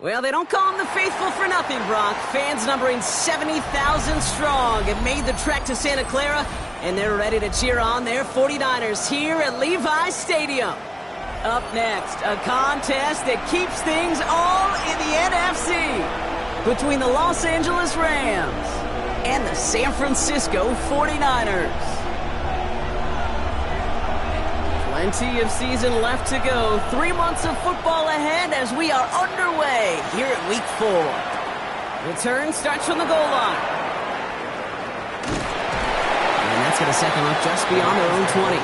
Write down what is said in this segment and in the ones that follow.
Well, they don't call them the faithful for nothing, Brock. Fans numbering 70,000 strong have made the trek to Santa Clara, and they're ready to cheer on their 49ers here at Levi's Stadium. Up next, a contest that keeps things all in the NFC between the Los Angeles Rams and the San Francisco 49ers. Plenty of season left to go. 3 months of football ahead as we are underway here at Week 4. Return starts from the goal line. And that's going to set them up just beyond their own 20.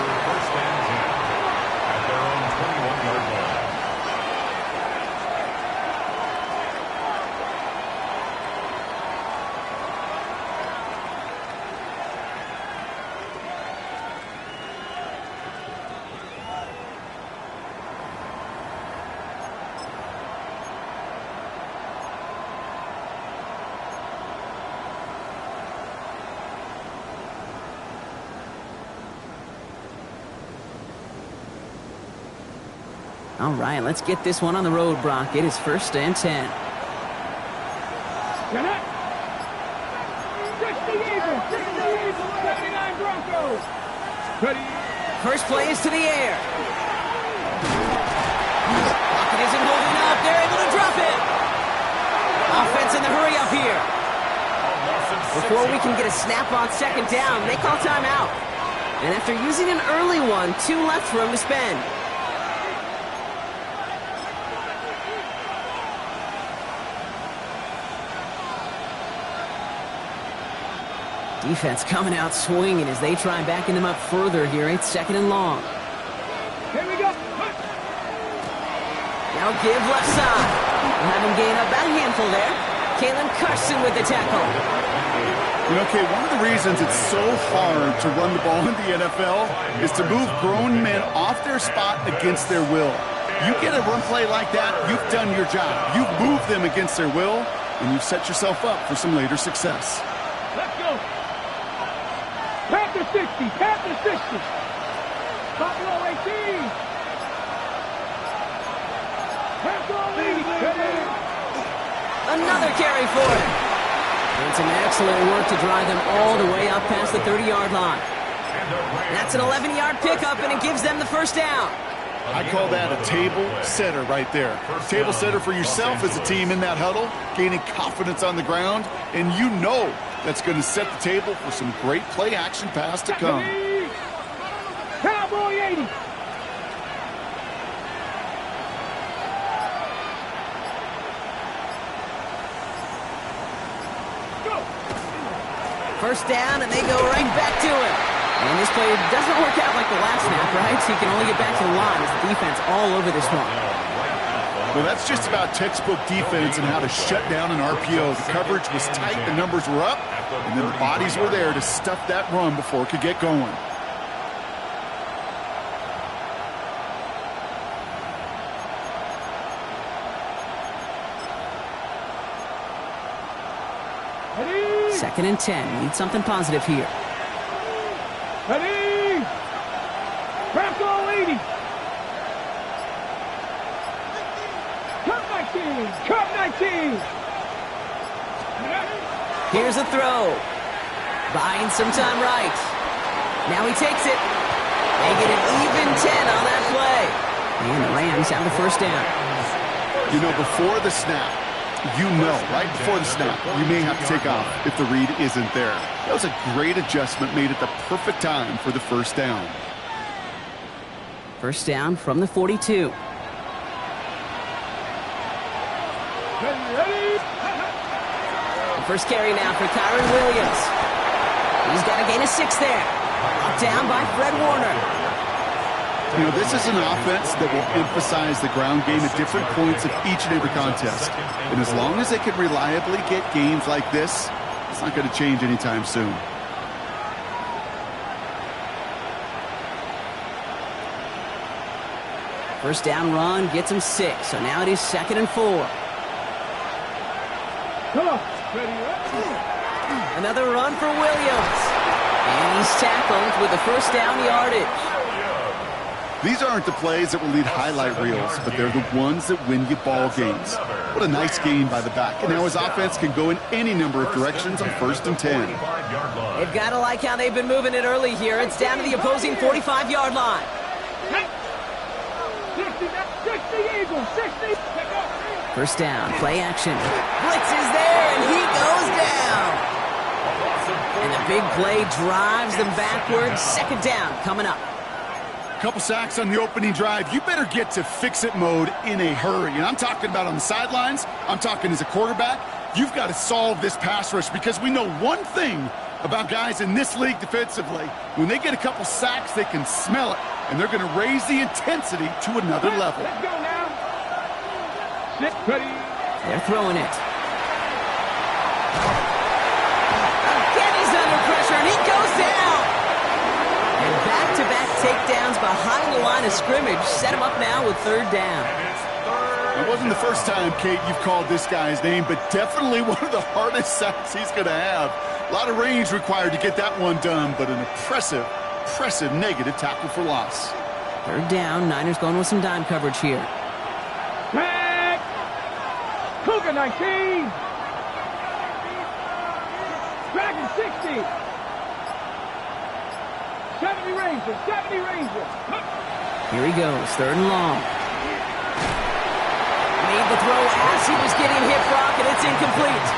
All right, let's get this one on the road, Brock. It is 1st and 10. First play is to the air. Pocket isn't holding up. They're able to drop it. Offense in the hurry up here. Before we can get a snap on 2nd down, they call timeout. And after using an early one, 2 left for him to spend. Defense coming out swinging as they try backing them up further here. It's 2nd and long. Here we go. Now give left side. We'll have him gain about a handful there. Kalen Carson with the tackle. You know, Kay, one of the reasons it's so hard to run the ball in the NFL is to move grown men off their spot against their will. You get a run play like that, you've done your job. You've moved them against their will, and you've set yourself up for some later success. Let's go. Panther 60, Panther 60. Buffalo 18. Panther 80. Another carry for it. And some excellent work to drive them all the way up past the 30-yard line. That's an 11-yard pickup, and it gives them the 1st down. I call that a table setter right there. Table setter for yourself as a team in that huddle, gaining confidence on the ground, and you know that's going to set the table for some great play-action pass to come. Cowboy 80. Go. 1st down, and they go right back to it. And this play doesn't work out like the last snap, right? So you can only get back to the line as the defense all over this one. Well, that's just about textbook defense and how to shut down an RPO. The coverage was tight, the numbers were up, and then the bodies were there to stuff that run before it could get going. Ready. 2nd and 10. Need something positive here. Ready. Bronco 80. Cut 19! Here's a throw. Buying some time right. Now he takes it. They get an even 10 on that play. And the Rams have the 1st down. You know, before the snap, right before the snap, you may have to take off if the read isn't there. That was a great adjustment made at the perfect time for the 1st down. 1st down from the 42. Ready. First carry now for Kyron Williams. He's got a gain of 6 there. Knocked down by Fred Warner. You know, this is an offense that will emphasize the ground game at different points of each and every contest. And as long as they can reliably get gains like this, it's not going to change anytime soon. First down run gets him 6. So now it is 2nd and 4. Another run for Williams. And he's tackled with the 1st down yardage. These aren't the plays that will lead highlight reels, but they're the ones that win you ball games. What a nice gain by the back. And now his offense can go in any number of directions on 1st and 10. They've got to like how they've been moving it early here. It's down to the opposing 45-yard line. 60, 60 Eagles, 60. First down, play action. Blitz is there, and he goes down. And the big play drives them backwards. 2nd down coming up. Couple sacks on the opening drive. You better get to fix-it mode in a hurry. And I'm talking about on the sidelines. I'm talking as a quarterback. You've got to solve this pass rush because we know one thing about guys in this league defensively. When they get a couple sacks, they can smell it, and they're going to raise the intensity to another level. Let's go now. Ready. They're throwing it. Again, he's under pressure, and he goes down. And back-to-back takedowns behind the line of scrimmage set him up now with 3rd down. It wasn't the first time, Kate, you've called this guy's name, but definitely one of the hardest sacks he's going to have. A lot of range required to get that one done, but an impressive negative tackle for loss. 3rd down, Niners going with some dime coverage here. Back. Cougar 19. Dragon 60. 70 Rangers, 70 Rangers. Here he goes, 3rd and long. Made the throw as he was getting hit, Brock, and it's incomplete.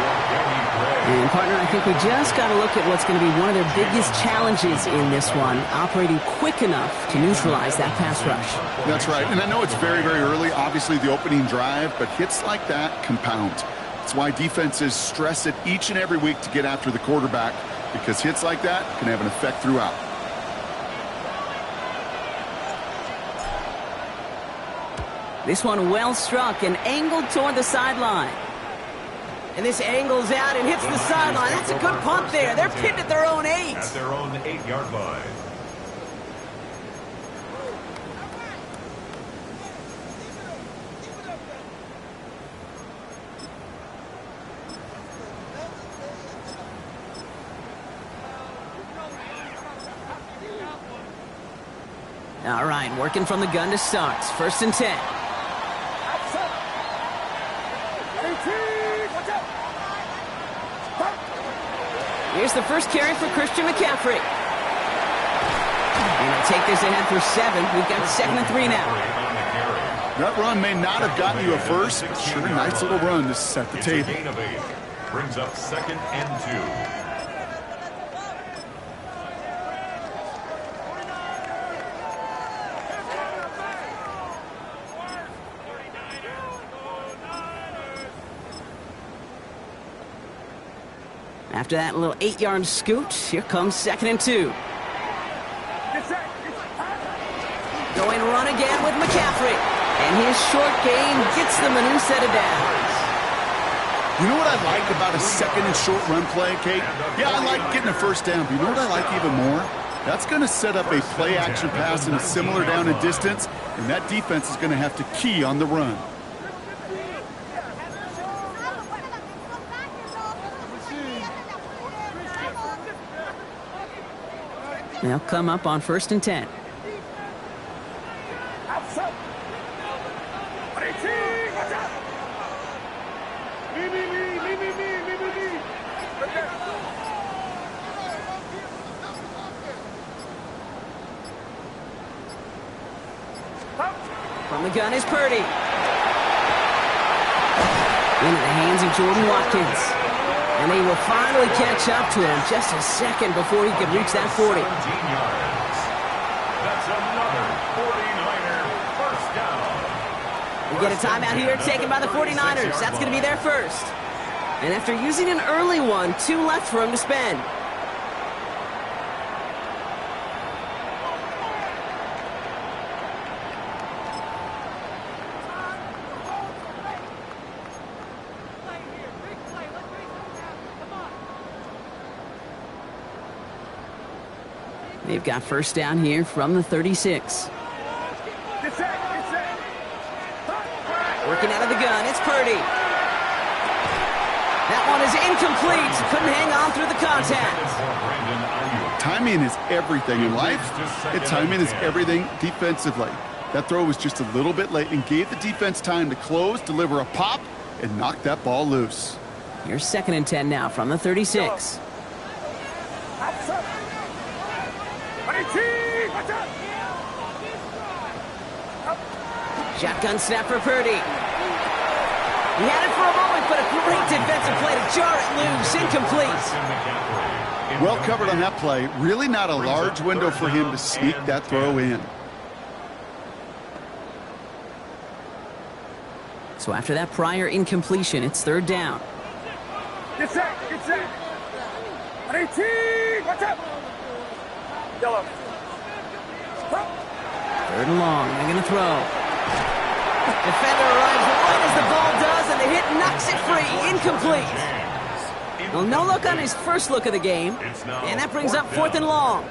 And, partner, I think we just got to look at what's going to be one of their biggest challenges in this one, operating quick enough to neutralize that pass rush. That's right, and I know it's very, very early, obviously the opening drive, but hits like that compound. That's why defenses stress it each and every week to get after the quarterback, because hits like that can have an effect throughout. This one well struck and angled toward the sideline. And this angles out and hits the sideline. That's a good punt there. They're pinned at their own 8. At their own 8-yard line. All right, working from the gun to start. 1st and 10. Here's the first carry for Christian McCaffrey. And they'll take this ahead for 7. We've got 2nd and 3 now. That run may not have gotten you a first, but sure, nice little run to set the table. Gain of 8. Brings up 2nd and 2. After that little 8-yard scoot, here comes 2nd and 2. Going run again with McCaffrey. And his short gain gets them a new set of downs. You know what I like about a 2nd and short run play, Kate? Yeah, I like getting a first down, but you know what I like even more? That's going to set up a play-action pass in a similar down and distance, and that defense is going to have to key on the run. They'll come up on 1st and 10. From the gun is Purdy. Into the hands of Jordan Watkins. And they will finally catch up to him just a second before he could reach that 40. 17 yards. That's another 49er first down. We get a timeout here taken by the 49ers. That's going to be their first. And after using an early one, 2 left for him to spend. They've got first down here from the 36. Working out of the gun, it's Purdy. That one is incomplete. Couldn't hang on through the contact. Timing is everything in life, and timing is everything defensively. That throw was just a little bit late and gave the defense time to close, deliver a pop, and knock that ball loose. Here's 2nd and 10 now from the 36. Shotgun snap for Purdy. He had it for a moment, but a great defensive play to jar it loose. Incomplete. Well covered on that play. Really not a large window for him to sneak that throw in. So after that prior incompletion, it's 3rd down. Get set. Get set. 18. Watch out. Yellow. 3rd and long. They're going to throw. Defender arrives right as the ball does, and the hit knocks it free. Incomplete. Well, no look on his first look of the game, and that brings up 4th and long.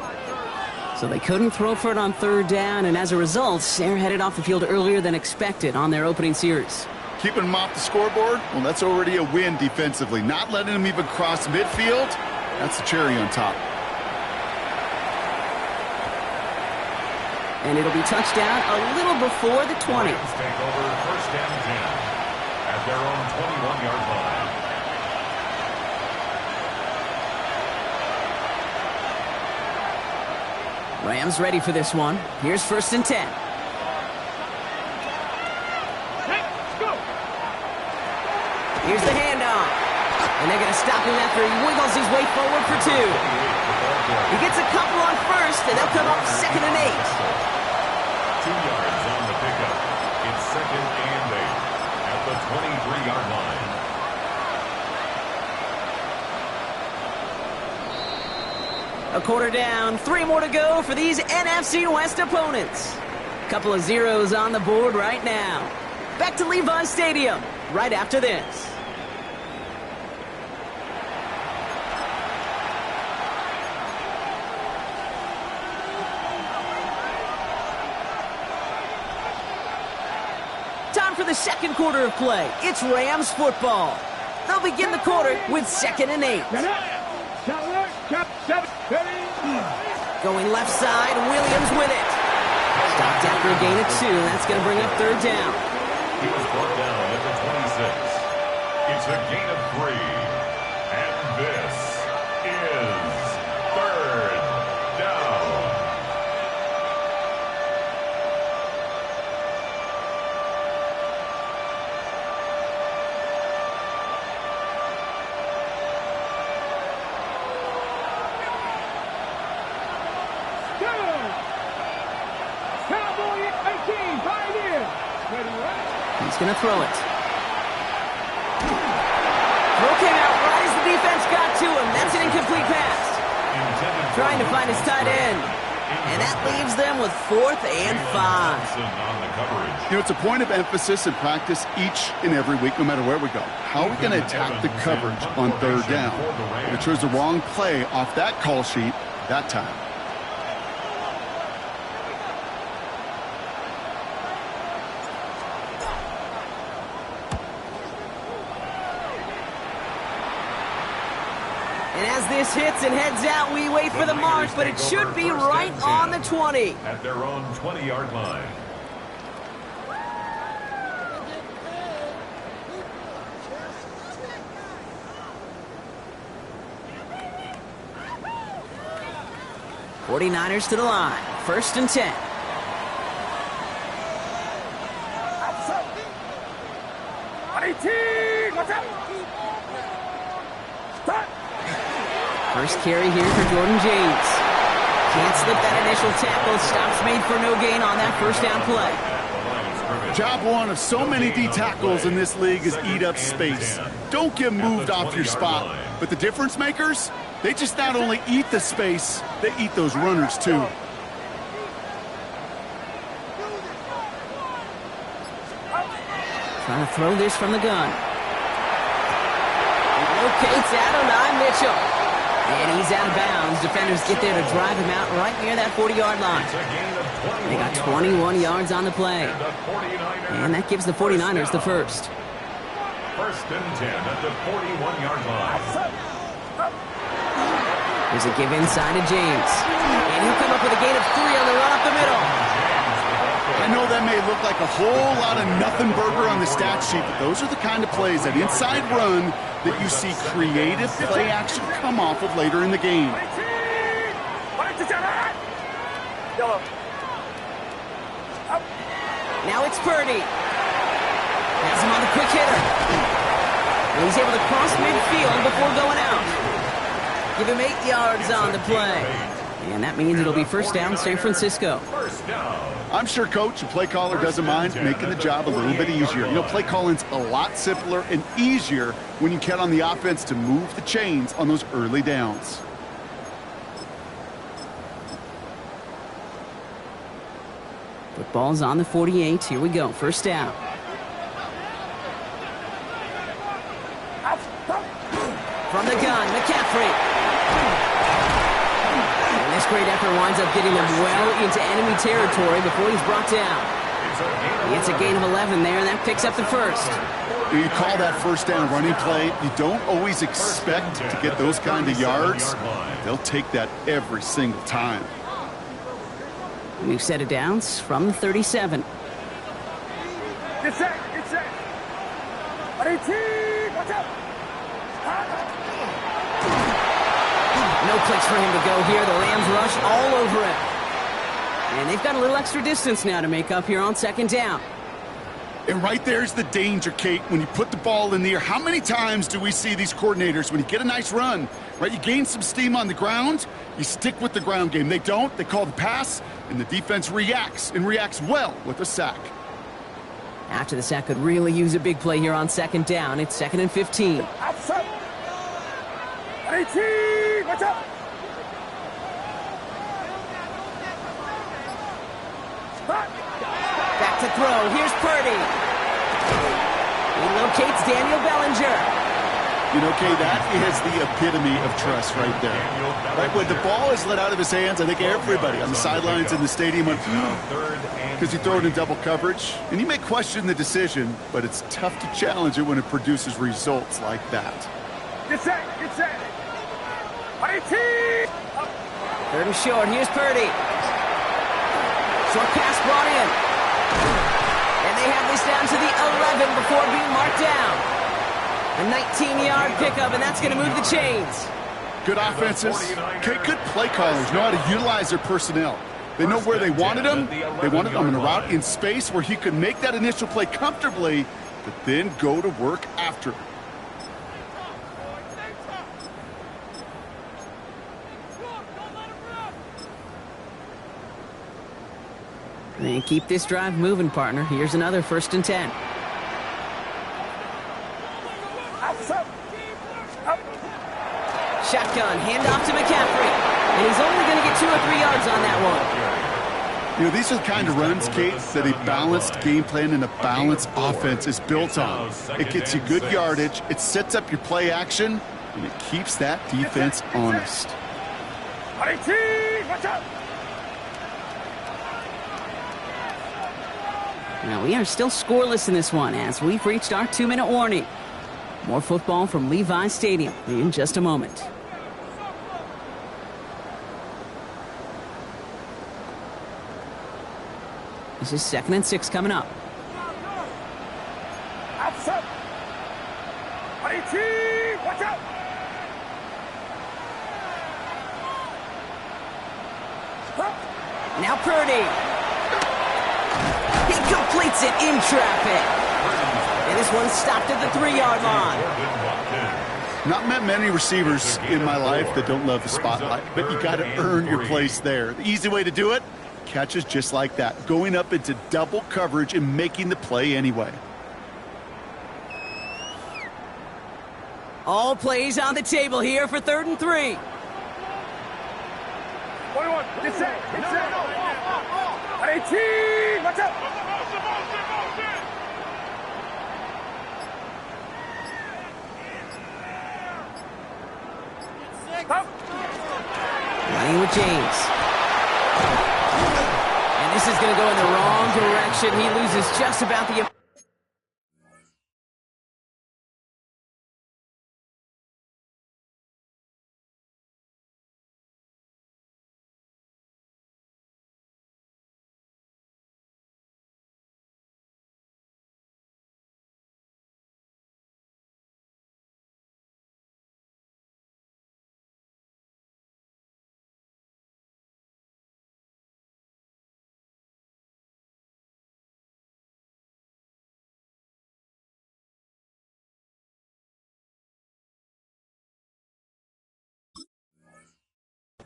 So they couldn't throw for it on 3rd down, and as a result, they're headed off the field earlier than expected on their opening series. Keeping him off the scoreboard, well, that's already a win defensively. Not letting him even cross midfield, that's the cherry on top. And it'll be touchdown a little before the 20. Rams take over 1st and 10 at their own 21-yard line. Rams ready for this one. Here's 1st and 10. Here's the handoff. And they're going to stop him after he wiggles his way forward for 2. He gets a couple on 1st, and they'll come up 2nd and 8. 2 yards on the pickup. It's 2nd and 8 at the 23-yard line. A quarter down, 3 more to go for these NFC West opponents. Couple of zeros on the board right now. Back to Levi Stadium right after this. Time for the 2nd quarter of play. It's Rams football. They'll begin the quarter with 2nd and 8. Going left side, Williams with it. Stopped after a gain of 2. That's going to bring up 3rd down. He was brought down at the 26. It's a gain of 3. And this is 3rd down. He's going to throw it. Throw came out right as the defense got to him. That's an incomplete pass. Trying to find his tight end. And that leaves them with 4th and 5. You know, it's a point of emphasis in practice each and every week, no matter where we go. How are we going to attack the coverage on 3rd down? They chose the wrong play off that call sheet that time. And as this hits and heads out, we wait for the mark, but it should be right on the 20. At their own 20-yard line. '49ers to the line. 1st and 10. First carry here for Jordan James. Can't slip that initial tackle. Stops made for no gain on that 1st down play. Job one of so many D tackles in this league is eat up space. Don't get moved off your spot. But the difference makers, they just not only eat the space, they eat those runners too. Trying to throw this from the gun. He locates Adonai Mitchell. And he's out of bounds. Defenders get there to drive him out right near that 40-yard line. They got 21 yards on the play. And that gives the 49ers the first. 1st and 10 at the 41-yard line. There's a give inside to James. And he'll come up with a gain of 3 on the run up the middle. I know that may look like a whole lot of nothing burger on the stat sheet, but those are the kind of plays, that inside run, that you see creative play action come off of later in the game. Now it's Purdy. Has him on the quick hitter. And he's able to cross midfield before going out. Give him 8 yards on the play. And that means it'll be first down, San Francisco. I'm sure coach and play caller doesn't mind making the job a little bit easier. You know, play calling's a lot simpler and easier when you count on the offense to move the chains on those early downs. Football's on the 48. Here we go. First down. From the gun, McCaffrey. And this great effort winds up getting them well into enemy territory before he's brought down. He gets a gain of 11 there, and that picks up the first. You call that first down running play. You don't always expect to get those kind of yards. They'll take that every single time. New set of downs from the 37. Get set, get set. Watch out. No place for him to go here. The Rams rush all over him. And they've got a little extra distance now to make up here on second down. And right there's the danger, Kate, when you put the ball in the air. How many times do we see these coordinators, when you get a nice run, right, you gain some steam on the ground, you stick with the ground game. They don't. They call the pass, and the defense reacts, and reacts well with a sack. After the sack could really use a big play here on second down. It's 2nd and 15. Outside. Watch out. Back to throw. Here's Purdy. He locates Daniel Bellinger. You know, Kay, that is the epitome of trust right there. Right, when the ball is let out of his hands, I think everybody on the sidelines in the stadium went, because you throw it in double coverage, and you may question the decision, but it's tough to challenge it when it produces results like that. Get set, get set. 3rd and short. Here's Purdy. Short pass brought in. And they have this down to the 11 before being marked down. A 19-yard pickup, and that's going to move the chains. Good offenses. Okay, good play callers know how to utilize their personnel. They know where they wanted them. They wanted them in a route in space where he could make that initial play comfortably, but then go to work after. And keep this drive moving, partner. Here's another 1st and 10. Shotgun, handoff to McCaffrey. And he's only going to get 2 or 3 yards on that one. You know, these are the kind of runs, Kate, that a balanced game plan and a balanced offense is built on. It gets you good yardage, it sets up your play action, and it keeps that defense honest. Watch out. Now, we are still scoreless in this one as we've reached our 2-minute warning. More football from Levi Stadium in just a moment. This is 2nd and 6 coming up. Outside. Watch out. Now Purdy. He completes it in traffic. And this one's stopped at the 3-yard line. Not met many receivers in my life that don't love the spotlight, but you got to earn your place there. The easy way to do it, catches just like that, going up into double coverage and making the play anyway. All plays on the table here for 3rd and 3. 21, get set, get set. 18, watch out. Running with James. And this is going to go in the wrong direction. He loses just about the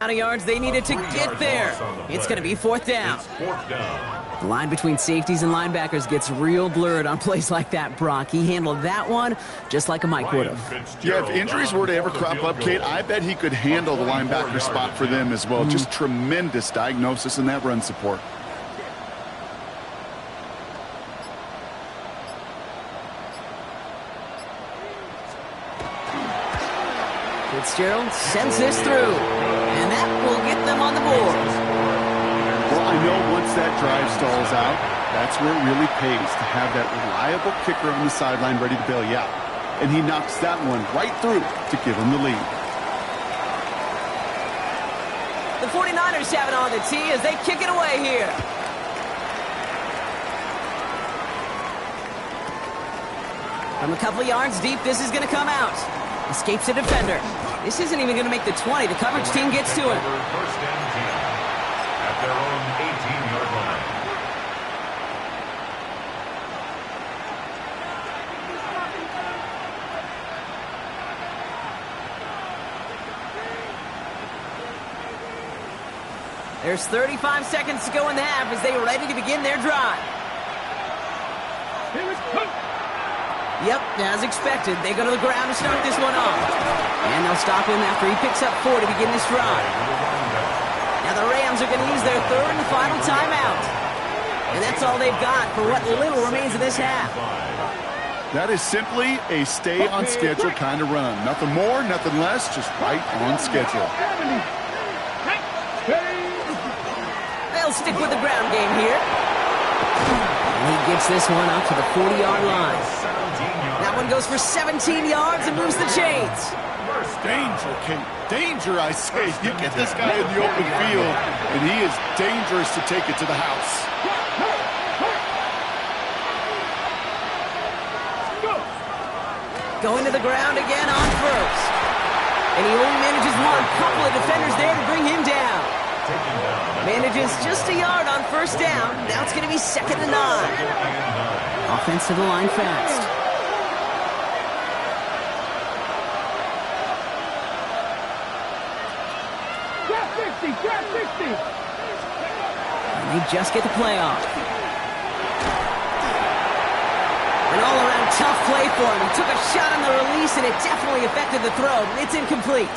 Amount of yards they needed to get there. It's going to be fourth down. It's fourth down. The line between safeties and linebackers gets real blurred on plays like that, Brock. He handled that one just like a Mike would have. Yeah, if injuries were to ever crop up, Kate, I bet he could handle the linebacker spot for them as well. Just tremendous diagnosis in that run support. Fitzgerald sends this through, and that will get them on the board. Well, I know once that drive stalls out, that's where it really pays to have that reliable kicker on the sideline ready to bail you out. And he knocks that one right through to give him the lead. The 49ers have it on the tee as they kick it away here. From a couple of yards deep, this is going to come out. Escapes a defender. This isn't even going to make the 20. The coverage team gets to him. First and 10 at their own 18-yard line. There's 35 seconds to go in the half as they are ready to begin their drive. Here it comes. Yep, as expected, they go to the ground to start this one off. And they'll stop him after he picks up 4 to begin this drive. Now the Rams are going to use their third and final timeout. And that's all they've got for what little remains of this half. That is simply a stay-on-schedule kind of run. Nothing more, nothing less, just right on schedule. They'll stick with the ground game here. And he gets this one out to the 40-yard line. That one goes for 17 yards and moves the chains. Danger, Kate. Danger, I say. You get this guy in the open field, and he is dangerous to take it to the house. Going to the ground again on first. And he only manages one. Couple of defenders there to bring him down. Manages just a yard on first down. Now it's going to be 2nd and 9. Offense to the line fast. Grab 60. And they just get the play off. An all-around tough play for him. He took a shot on the release, and it definitely affected the throw. It's incomplete.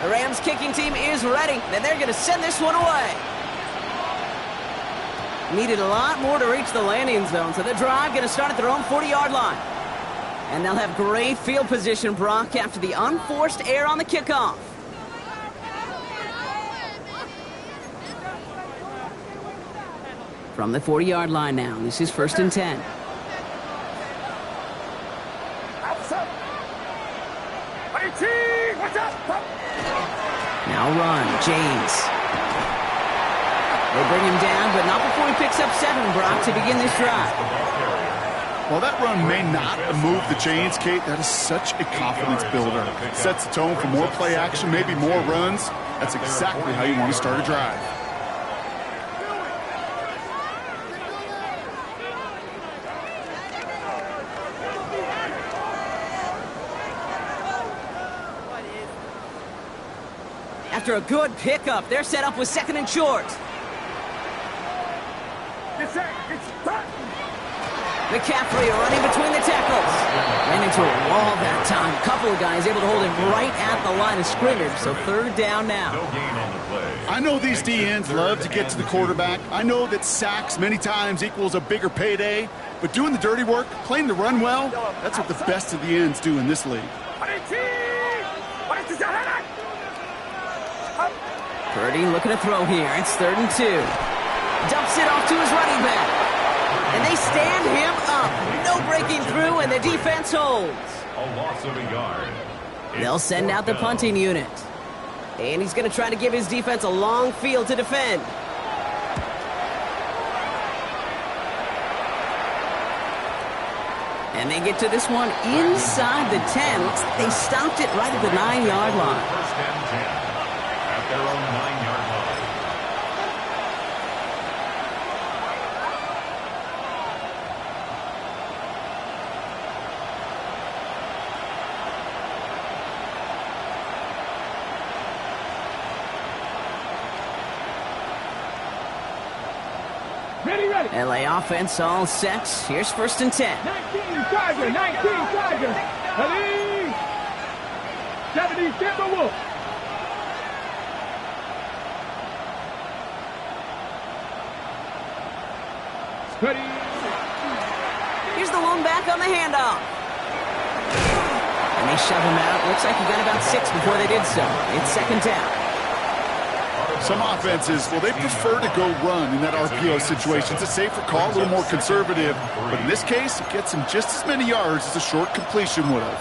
The Rams kicking team is ready, and they're going to send this one away. Needed a lot more to reach the landing zone, so the drive going to start at their own 40-yard line. And they'll have great field position, Brock, after the unforced error on the kickoff. From the 40-yard line now, this is 1st and 10. Now run, James. They bring him down, but not before he picks up 7, Brock, to begin this drive. Well, that run may not move the chains, Kate. That is such a confidence builder. Sets the tone for more play action, maybe more runs. That's exactly how you want to start a drive. After a good pickup, they're set up with 2nd and short. McCaffrey running between the tackles. Ran into a wall that time. A couple of guys able to hold him right at the line of scrimmage, so 3rd down now. No gain on the play. I know these DNs love to get to the quarterback. I know that sacks many times equals a bigger payday, but doing the dirty work, playing the run well, that's what the best of the ends do in this league. Purdy looking to throw here. It's 3rd and 2. Dumps it off to his running back. And they stand him up. No breaking through, and the defense holds. A loss of a yard. They'll send out the punting unit. And he's going to try to give his defense a long field to defend. And they get to this one inside the 10. Looks like they stopped it right at the 9-yard line. First and 10 at their own 9-yard line. Ready. LA offense all set. Here's first and 10. 19 Tiger. Ready. 70 Timberwolves. Ready. Here's the lone back on the handoff. And they shove him out. Looks like he got about 6 before they did so. It's second down. Some offenses, well, they prefer to go run in that RPO situation. It's a safer call, a little more conservative. But in this case, it gets him just as many yards as a short completion would have.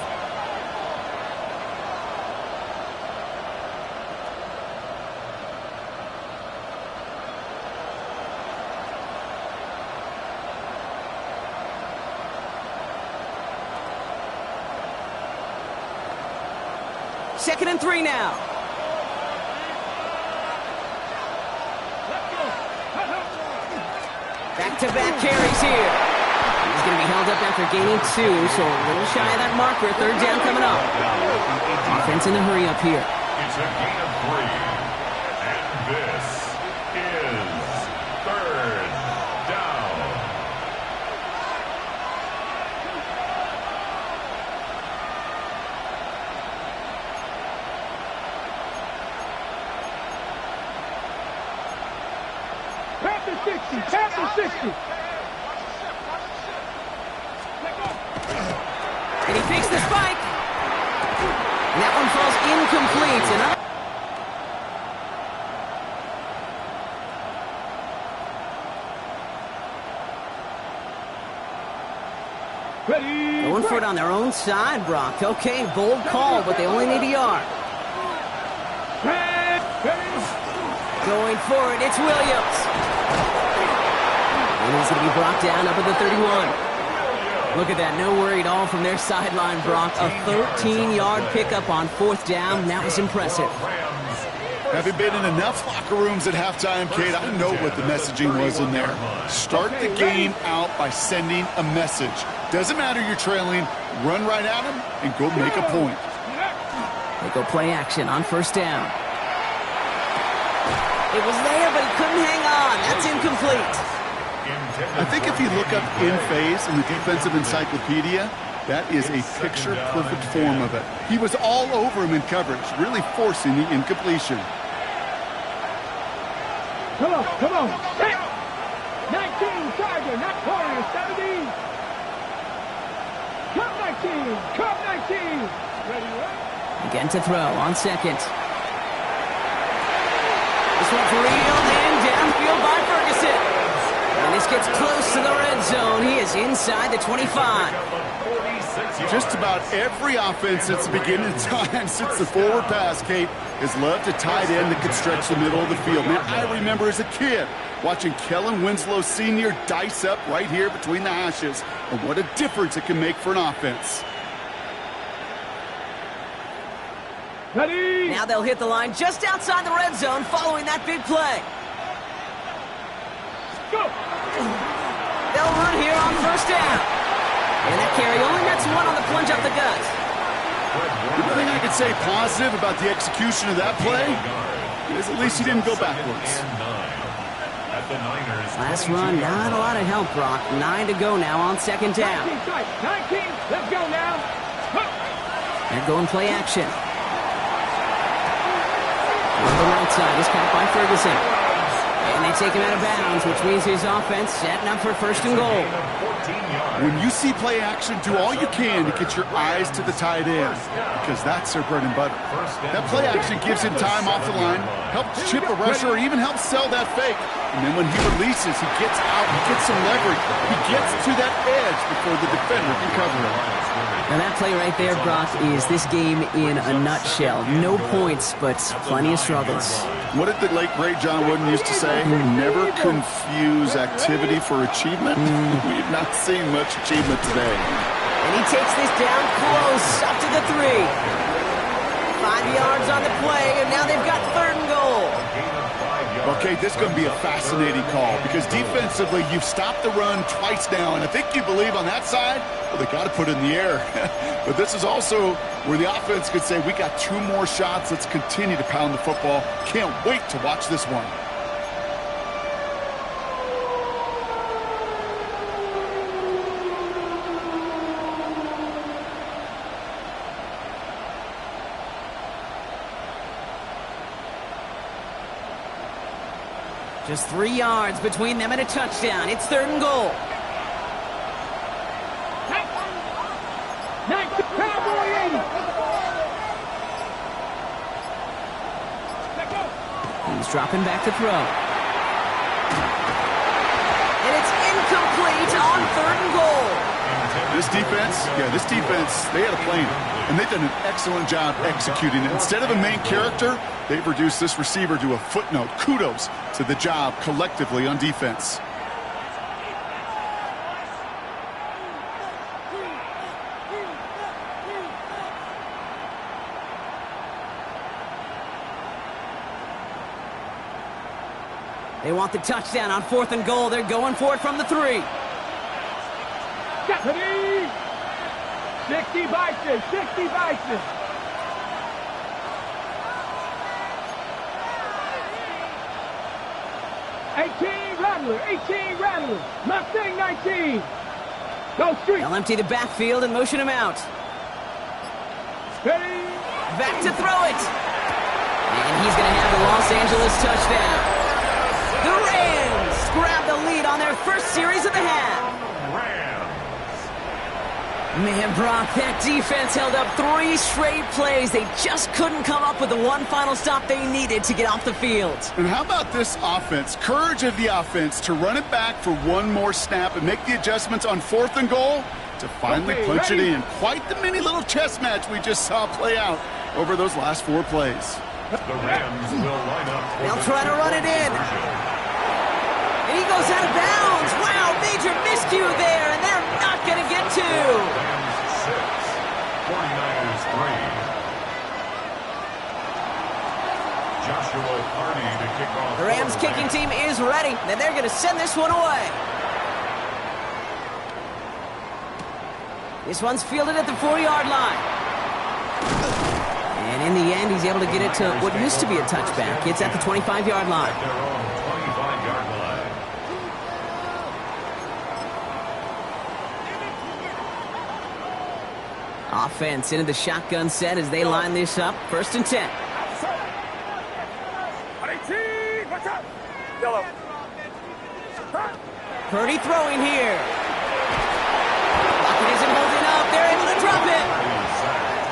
Second and 3 now. Back-to-back carries here. He's going to be held up after gaining 2, so a little shy of that marker. Third down coming up. Offense in the hurry up here. It's a gain of 3. And this is third down. Past the 60. And he takes the spike. And that one falls incomplete. Ready. Going for it on their own side, Brock. Okay, bold call, but they only need a yard. Going for it, it's Williams. And he's going to be brought down up at the 31. Look at that, no worry at all from their sideline, Brock. A 13-yard pickup on fourth down. That was impressive. Having been in enough locker rooms at halftime, Kate, I know what the messaging was in there. Start the game out by sending a message. Doesn't matter you're trailing, run right at them and go make a point. They go play action on first down. It was there, but he couldn't hang on. That's incomplete. I think if you look up in phase in the defensive encyclopedia, that is a picture-perfect form of it. He was all over him in coverage, really forcing the incompletion. Come on. 19 Tiger, not corner, 70. Cup 19. Ready. Again to throw on second. This one's reeled in downfield by Ferguson. And this gets close to the red zone. He is inside the 25. Just about every offense since the beginning of time, since the forward pass, Kate, has loved a tight end that could stretch the middle of the field. Man, I remember as a kid watching Kellen Winslow Sr. dice up right here between the hashes. And what a difference it can make for an offense. Ready. Now they'll hit the line just outside the red zone following that big play. Go. They'll run here on first down. And that carry only nets one on the plunge up the gut. The only thing I could say positive about the execution of that play is at least he didn't go backwards. Last run, not a lot of help, Brock. 9 to go now on second down. 19, let's go now. They're going play action. On the right side is caught by Ferguson. And they take him out of bounds, which means his offense setting up for first and goal. When you see play action, do all you can to get your eyes to the tight end, because that's their bread and butter. That play action gives him time off the line, helps chip a rusher, or even helps sell that fake. And then when he releases, he gets out, he gets some leverage. He gets to that edge before the defender can cover him. Now that play right there, Brock, is this game in a nutshell. No points, but plenty of struggles. What did the late, great John Wooden used to say? Never confuse activity for achievement. We've not seen much achievement today. And he takes this down close, up to the 3. 5 yards on the play, and now they've got 3rd and goal. Okay, this is going to be a fascinating call because defensively, you've stopped the run twice now, and I think you believe on that side, well, they got to put it in the air. But this is also where the offense could say, we got 2 more shots. Let's continue to pound the football. Can't wait to watch this one. Just 3 yards between them and a touchdown. It's 3rd and goal. He's dropping back to throw. And it's incomplete on 3rd and goal. This defense, they had a plan, and they've done an excellent job executing it. Instead of a main character, they've reduced this receiver to a footnote. Kudos to the job collectively on defense. They want the touchdown on 4th and goal. They're going for it from the 3. 60 Bison, 60 Bison. Rattler, 18 Rattler. Mustang 19. Go street. They'll empty the backfield and motion him out. Ready. Back to throw it. And he's going to have the Los Angeles touchdown. The Rams grab the lead on their first series of the half. Man, Brock, that defense held up 3 straight plays. They just couldn't come up with the one final stop they needed to get off the field. And how about this offense? Courage of the offense to run it back for one more snap and make the adjustments on 4th and goal to finally punch it in. Quite the mini little chess match we just saw play out over those last 4 plays. The Rams will line up. They'll try to run it in. And he goes out of bounds. Wow, major miscue there, and they're not going to get 2. Rams 6, 49ers 3. Joshua Hardy to kick off. The Rams kicking team is ready, and they're going to send this one away. This one's fielded at the 4-yard line. And in the end, he's able to get it to what used to be a touchback. It's at the 25-yard line. Their own 25-yard line. Offense into the shotgun set as they line this up. 1st and 10. Purdy throwing here. Lockett isn't holding up. They're able to drop it.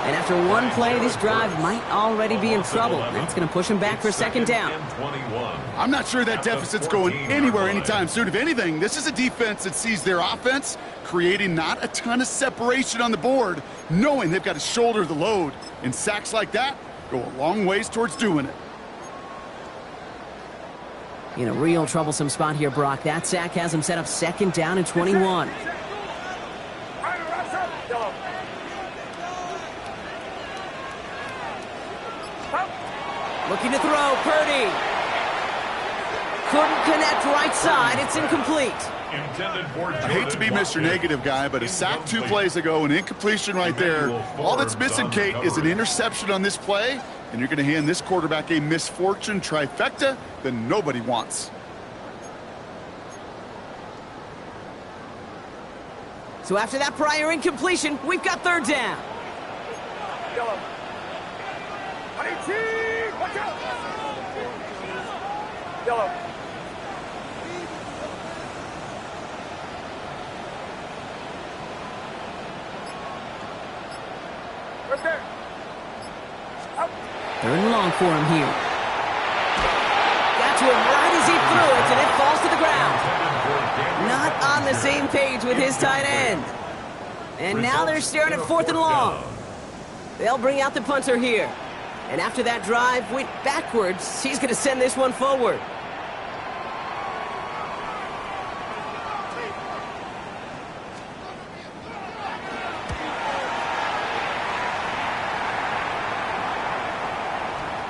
And after one play, this drive might already be in trouble. That's going to push him back for 2nd down. I'm not sure that deficit's going anywhere anytime soon. If anything, this is a defense that sees their offense creating not a ton of separation on the board, knowing they've got to shoulder the load. And sacks like that go a long ways towards doing it. In a real troublesome spot here, Brock. That sack has him set up 2nd down and 21. Looking to throw, Purdy. Couldn't connect right side. It's incomplete. I hate to be Mr. Negative guy, but a sack 2 plays ago, an incompletion right there. All that's missing, Kate, is an interception on this play, and you're going to hand this quarterback a misfortune trifecta that nobody wants. So after that prior incompletion, we've got 3rd down. Third and long for him here. Got to him right as he threw through it, and it falls to the ground. Not on the same page with his tight end. And now they're staring at 4th and long. They'll bring out the punter here. And after that drive went backwards, he's going to send this one forward.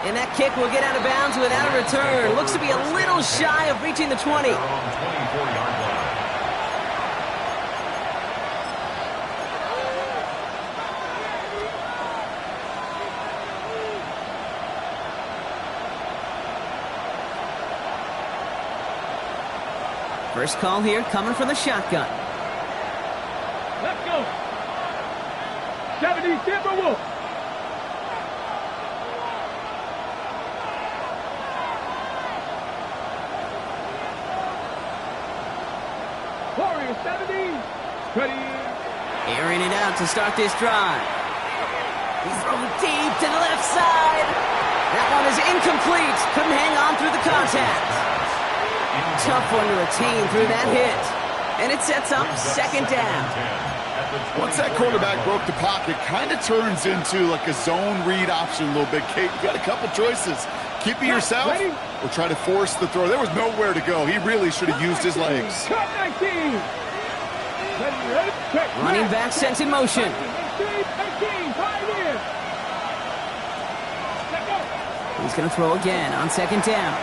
And that kick will get out of bounds without a return. Looks to be a little shy of reaching the 20. First call here coming from the shotgun. Let's go. 70 Timberwolves. Warriors 70. Ready. Airing it out to start this drive. He's thrown deep to the left side. That one is incomplete. Couldn't hang on through the contact. Tough one to retain through that hit. And it sets up 2nd down. Once that quarterback broke the pocket, kind of turns into like a zone read option a little bit. Kate, you got a couple choices. Keep it yourself or try to force the throw. There was nowhere to go. He really should have used his legs. Running back sent in motion. He's going to throw again on 2nd down.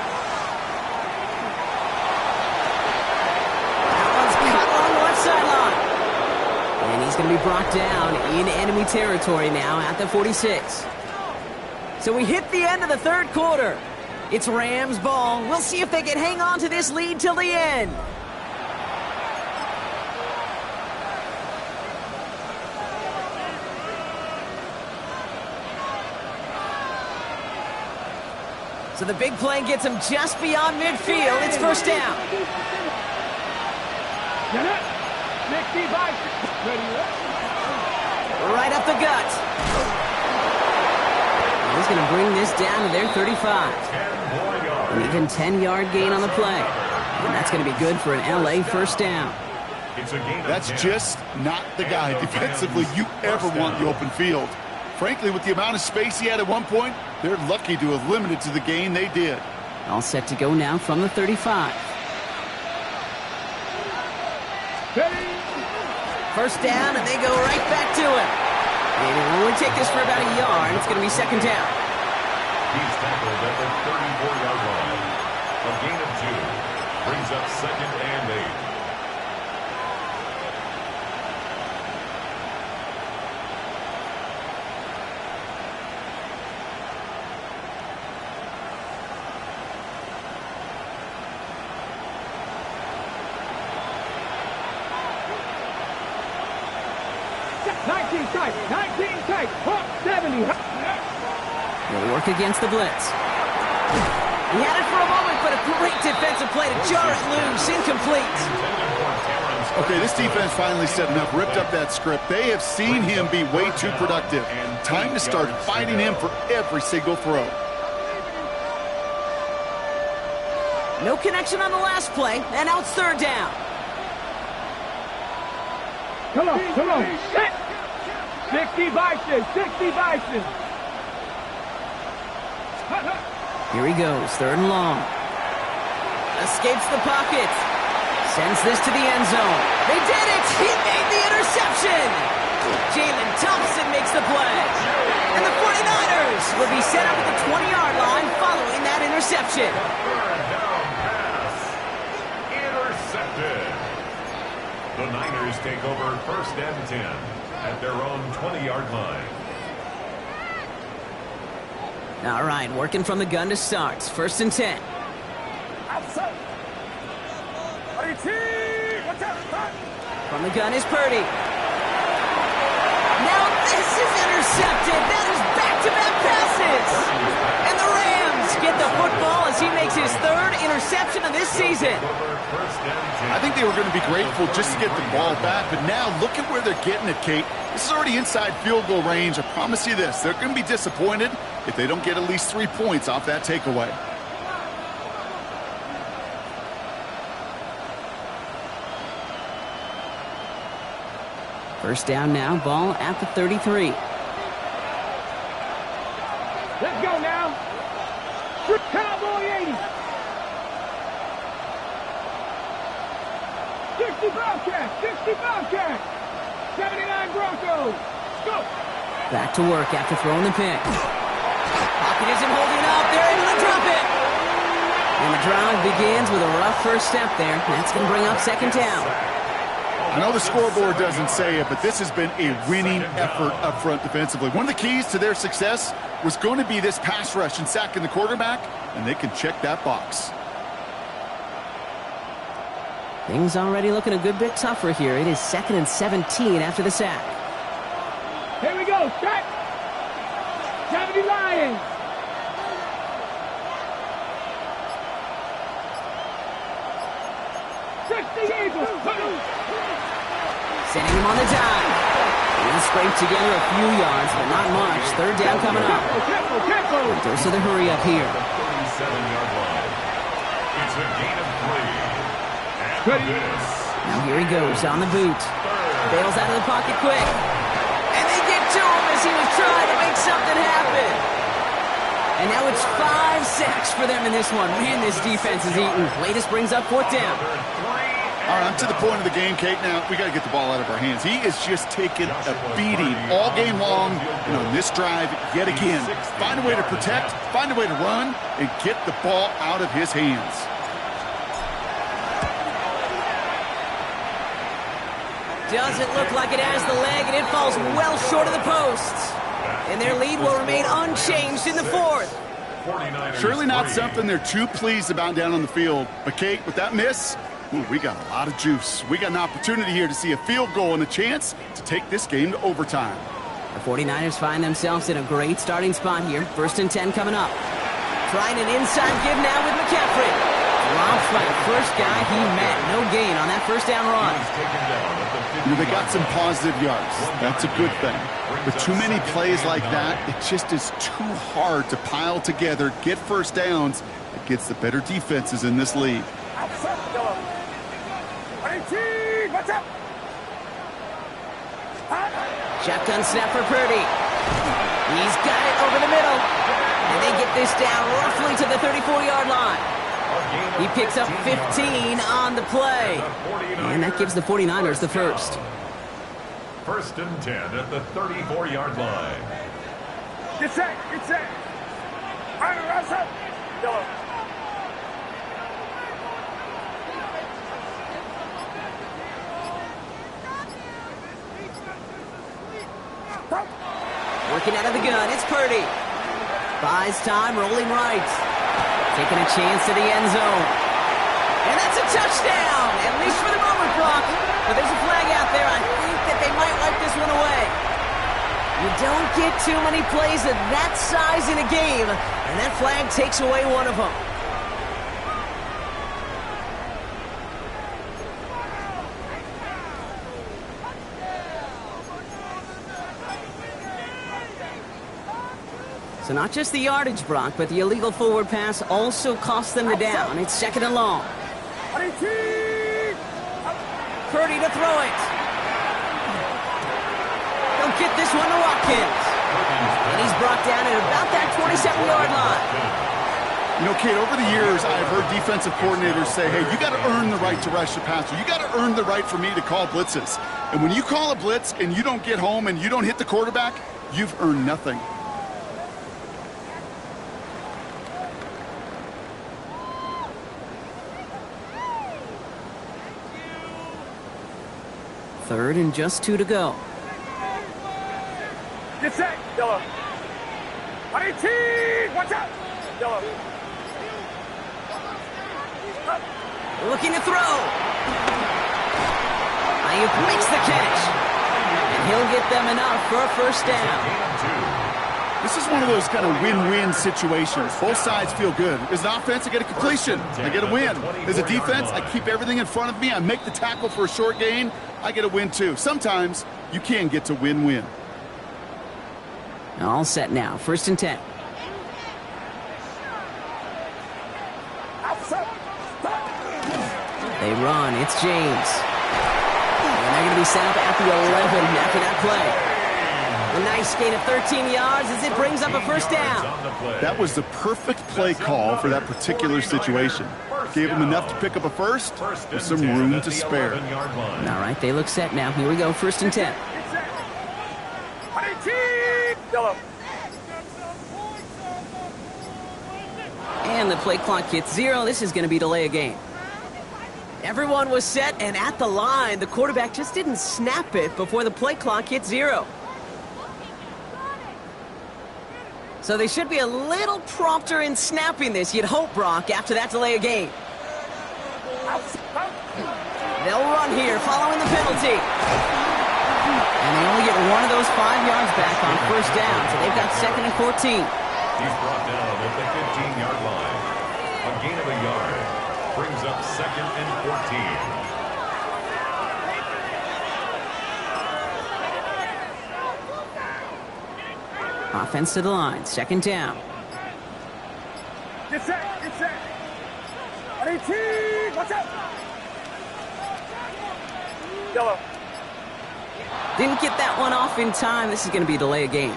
And he's going to be brought down in enemy territory now at the 46. So we hit the end of the 3rd quarter. It's Rams ball. We'll see if they can hang on to this lead till the end. So the big play gets him just beyond midfield. It's 1st down. Right up the gut. He's going to bring this down to their 35. An even 10-yard gain on the play. And that's going to be good for an LA 1st down. That's just not the guy defensively you ever want the open field. Frankly, with the amount of space he had at one point, they're lucky to have limited to the gain they did. All set to go now from the 35. 1st down, and they go right back to it. And it will only take this for about a yard. It's going to be 2nd down. He's tackled at the 34-yard line. A gain of 2 brings up 2nd and 8. They'll work against the blitz. He had it for a moment, but a great defensive play to jar it loose. Incomplete. Okay, this defense finally set enough, ripped up that script. They have seen him be way too productive. Time to start fighting him for every single throw. No connection on the last play, and now it's 3rd down. Come on. 60 Bison. Here he goes, 3rd and long. Escapes the pocket. Sends this to the end zone. They did it! He made the interception! Jalen Thompson makes the play. And the 49ers will be set up at the 20-yard line following that interception. Intercepted. The Niners take over 1st and 10 at their own 20-yard line. All right, working from the gun to start. 1st and 10. From the gun is Purdy. Now this is intercepted. That is back-to-back passes. And the Rams get the football as he makes his 3rd interception of this season. I think they were going to be grateful just to get the ball back, but now look at where they're getting it, Kate. This is already inside field goal range. I promise you this, they're going to be disappointed if they don't get at least 3 points off that takeaway. First down now, ball at the 33. Let's go now. Cowboy 80. 60 Bobcats. 60 Bobcats. 79 Broncos. Go. Back to work after throwing the pick. Pocket isn't holding up. They're able to drop it. And the drive begins with a rough first step there. That's going to bring up second down. I know the scoreboard doesn't say it, but this has been a winning effort up front defensively. One of the keys to their success was going to be this pass rush and sacking the quarterback, and they can check that box. Things already looking a good bit tougher here. It is 2nd and 17 after the sack. Here we go. Set. 70 Lions. 60 Eagles. Sending him on the dive. He'll scrape together a few yards, but not much. Third down coming up. Dose of the hurry up here. 37-yard line. It's a gain of 3. And this. Now here he goes on the boot. Bails out of the pocket quick. And they get to him as he was trying to make something happen. And now it's 5 sacks for them in this one. Man, this defense is eating. Latest brings up 4th down. All right, I'm to the point of the game, Kate. Now, we got to get the ball out of our hands. He is just taking a beating all game long. And on this drive, yet again, find a way to protect, find a way to run, and get the ball out of his hands. Doesn't look like it has the leg, and it falls well short of the posts. And their lead will remain unchanged in the 4th. Surely not something they're too pleased about down on the field. But, Kate, with that miss, ooh, we got a lot of juice. We got an opportunity here to see a field goal and a chance to take this game to overtime. The 49ers find themselves in a great starting spot here. 1st and 10 coming up. Trying an inside give now with McCaffrey. Drops by the first guy he met. No gain on that first down run. You know, they got some positive yards. That's a good thing. But too many plays like that, it just is too hard to pile together, get first downs against the better defenses in this league. Shotgun snap for Purdy. He's got it over the middle. And they get this down roughly to the 34-yard line. He picks up 15 on the play. And that gives the 49ers the first. 1st and 10 at the 34-yard line. Get set. Get set. Rise up. Go. Working out of the gun, it's Purdy. Buys time, rolling right. Taking a chance to the end zone. And that's a touchdown, at least for the moment, Brock. But there's a flag out there. I think that they might wipe this one away. You don't get too many plays of that size in a game, and that flag takes away one of them. So not just the yardage, Brock, but the illegal forward pass also cost them the down. It's 2nd and long. Purdy to throw it. He'll get this one to Watkins. And he's brought down at about that 27-yard line. You know, Kate, over the years, I've heard defensive coordinators say, hey, you got to earn the right to rush the passer. You got to earn the right for me to call blitzes. And when you call a blitz and you don't get home and you don't hit the quarterback, you've earned nothing. Third and just 2 to go. Get set. Yellow. 18. Watch out. Yellow. Looking to throw. Ayuk makes the catch. And he'll get them enough for a first down. This is one of those kind of win-win situations. Both sides feel good. As an offense, I get a completion. I get a win. As a defense, I keep everything in front of me. I make the tackle for a short gain. I get a win, too. Sometimes you can get to win-win. All set now. 1st and 10. They run. It's James. And they're going to be set up at the 11 after that play. A nice gain of 13 yards as it brings up a first down. That was the perfect play call for that particular situation. Gave him enough to pick up a first with some room to spare. All right, they look set now. Here we go, 1st and 10. And the play clock hits 0. This is going to be delay a game. Everyone was set and at the line. The quarterback just didn't snap it before the play clock hit 0. So they should be a little prompter in snapping this, you'd hope, Brock, after that delay of game. They'll run here following the penalty. And they only get one of those 5 yards back on 1st down, so they've got 2nd and 14. He's brought down at the 15-yard line. A gain of a yard brings up 2nd and 14. Offense to the line, 2nd down. Get set, get set. 18, watch out. Yellow. Didn't get that one off in time. This is going to be a delay of game.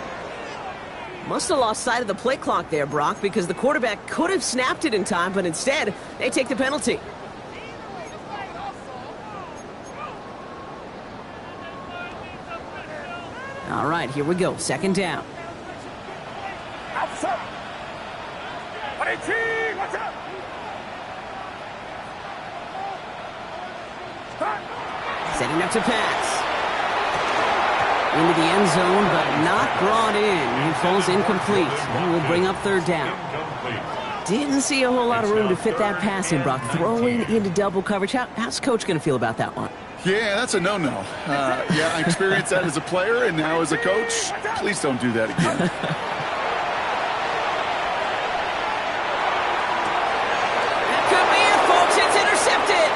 Must have lost sight of the play clock there, Brock, because the quarterback could have snapped it in time, but instead, they take the penalty. All right, here we go, 2nd down. Outside. 18, watch out. Setting up to pass. Into the end zone, but not brought in. He falls incomplete. And will bring up 3rd down. Didn't see a whole lot of room to fit that pass in, Brock. Throwing into double coverage. How's Coach going to feel about that one? Yeah, that's a no-no. Yeah, I experienced that as a player, and now as a coach, please don't do that again. That could be it, folks. It's intercepted.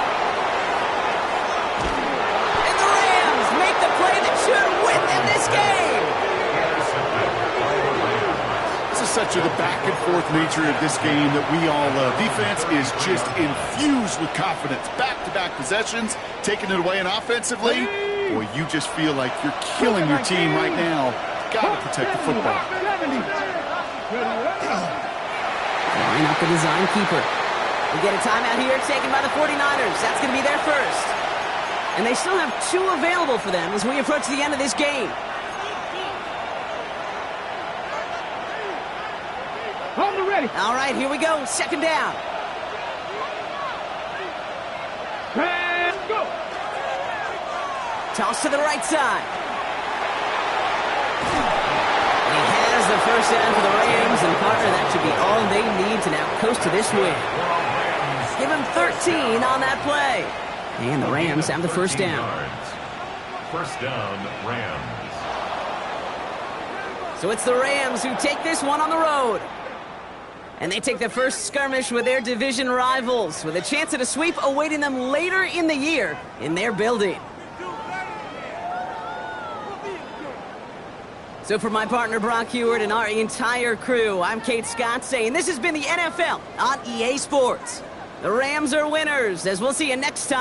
And the Rams make the play that should win them this game. This is such the back-and-forth nature of this game that we all love. Defense is just infused with confidence. Back-to-back possessions, taking it away, and offensively, boy, you just feel like you're killing your team right now. Got to protect the football. Line up the design keeper. We get a timeout here taken by the 49ers. That's going to be their first. And they still have 2 available for them as we approach the end of this game. Ready. All right, here we go. 2nd down. And go. Toss to the right side. He has the 1st down for the Rams, and partner, that should be all they need to now coast to this win. Give him 13 on that play. And the Rams have the 1st down. 1st down, Rams. So it's the Rams who take this one on the road. And they take the first skirmish with their division rivals, with a chance at a sweep awaiting them later in the year in their building. So for my partner Brock Heward and our entire crew, I'm Kate Scott saying this has been the NFL on EA Sports. The Rams are winners, as we'll see you next time.